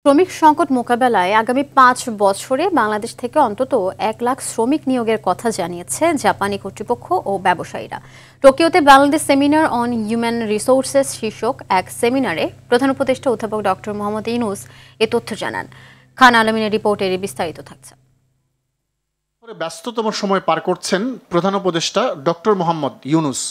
শ্রমিক সংকট মোকাবেলায় আগামী ৫ বছরে বাংলাদেশ থেকে অন্তত ১ লাখ শ্রমিক নিয়োগের কথা জানিয়েছে জাপানি কর্তৃপক্ষ ও ব্যবসায়ীরা। টোকিওতে Bangladesh seminar on human resources শীর্ষক এক সেমিনারে প্রধান উপদেষ্টা অধ্যাপক ডক্টর মোহাম্মদ ইউনূস এ তথ্য জানান। খান আলমিনের রিপোর্টের বিস্তারিত থাকছে। ব্যস্ততম সময় পার করছেন প্রধান উপদেষ্টা ডক্টর মোহাম্মদ ইউনূস।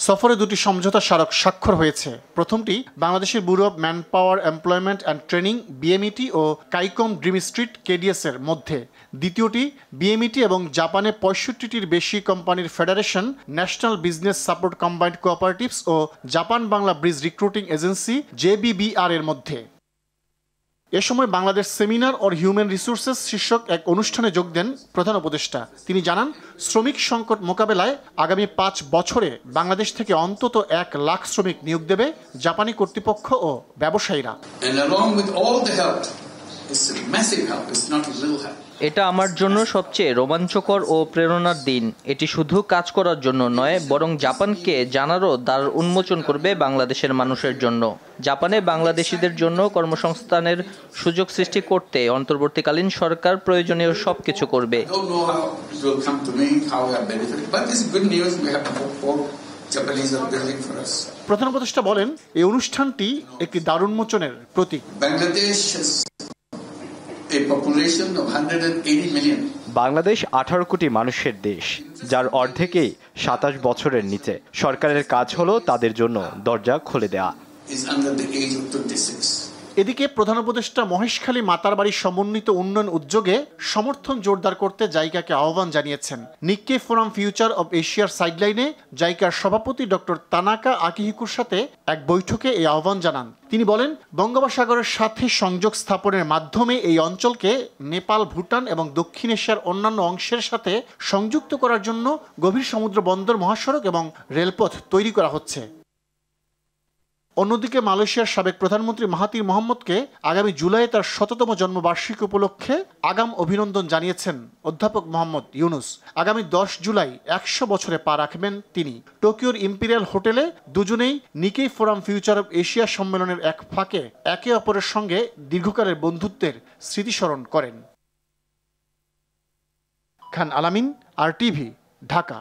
সফরে দুটি সমঝোতা স্মারক স্বাক্ষর হয়েছে। প্রথমটি বাংলাদেশের bureau of man power employment and training BMET ও কাইকম ড্রিম স্ট্রিট কেডিএসের মধ্যে। দ্বিতীয়টি বিএমইটি এবং জাপানে ৬৫টির বেশি কোম্পানির federation, national business support combined cooperatives ও Japan Bangla Bridge Recruiting Agency JBBR এর মধ্যে। এ সময় Bangladesh seminar on human resources শীর্ষক এক অনুষ্ঠানে যোগ দেন প্রধান উপদেষ্টা। তিনি জানান, শ্রমিক সংকট মোকাবেলায় আগামী ৫ বছরে বাংলাদেশ থেকে অন্তত ১ লাখ শ্রমিক নিয়োগ দেবে জাপানি কর্তৃপক্ষ ও ব্যবসায়ীরা। এটা আমার জন্য সবচেয়ে রোমাঞ্চকর ও প্রেরণার দিন। এটি শুধু কাজ করার জন্য নয়, বরং জাপানকে জানারও দ্বার উন্মোচন করবে বাংলাদেশের মানুষের জন্য। জাপানে বাংলাদেশিদের জন্য কর্মসংস্থানের সুযোগ সৃষ্টি করতে অন্তর্বর্তীকালীন সরকার প্রয়োজনীয় সবকিছু করবে। প্রধান উপদেষ্টা বলেন, এই অনুষ্ঠানটি একটি দ্বার উন্মোচনের প্রতীক। বাংলাদেশ ১৮ কোটি মানুষের দেশ, যার অর্ধেকেই ২৭ বছরের নিচে। সরকারের কাজ হলো তাদের জন্য দরজা খুলে দেয়া। এদিকে প্রধান উপদেষ্টা মহেশখালী মাতারবাড়ি সমন্বিত উন্নয়ন উদ্যোগে সমর্থন জোরদার করতে জাইকাকে আহ্বান জানিয়েছেন। নিক্কে ফোরাম ফিউচার অব এশিয়ার সাইডলাইনে জাইকার সভাপতি ডক্টর তানাকা আকিহিকুর সাথে এক বৈঠকে এই আহ্বান জানান। তিনি বলেন, বঙ্গোপসাগরের সাথে সংযোগ স্থাপনের মাধ্যমে এই অঞ্চলকে নেপাল, ভুটান এবং দক্ষিণ এশিয়ার অন্যান্য অংশের সাথে সংযুক্ত করার জন্য গভীর সমুদ্র বন্দর, মহাসড়ক এবং রেলপথ তৈরি করা হচ্ছে। অন্যদিকে মালয়েশিয়ার সাবেক প্রধানমন্ত্রী মাহাথির মোহাম্মদকে আগামী জুলাইয়ে তার ১০০তম জন্মবার্ষিকী উপলক্ষে আগাম অভিনন্দন জানিয়েছেন অধ্যাপক মোহাম্মদ ইউনূস। আগামী ১০ জুলাই ১০০ বছরে পা রাখবেন তিনি। টোকিওর ইম্পিরিয়াল হোটেলে দুজনেই নিকেই ফোরাম ফিউচার অব এশিয়া সম্মেলনের এক ফাঁকে একে অপরের সঙ্গে দীর্ঘকালের বন্ধুত্বের স্মৃতিস্মরণ করেন। খান আলামিন, RTV, ঢাকা।